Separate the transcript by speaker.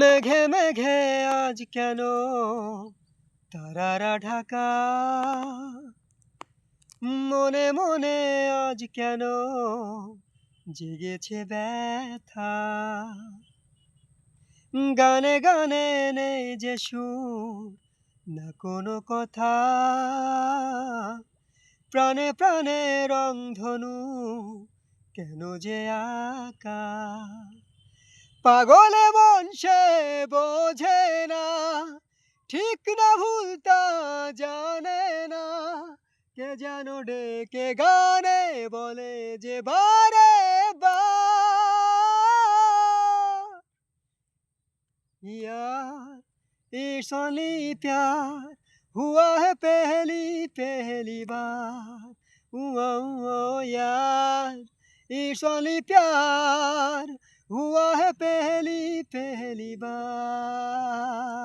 Speaker 1: মেঘে মেঘে আজ কেন তারারা ঢাকা, মনে মনে আজ কেন জেগেছে ব্যথা। গানে গানে নেই যে সুর, না কোনো কথা, প্রাণে প্রাণে রংধনু কেন যে আঁকা। পাগলে মন সে বোঝে না, ঠিক না ভুল তা জানে না, কে যেন ডেকে গানে বলে যে বারে বার, यार इट्स ओनली प्यार हुआ है पहली पहली बार। यार इट्स ओनली प्यार हुआ है पहली पहली बार।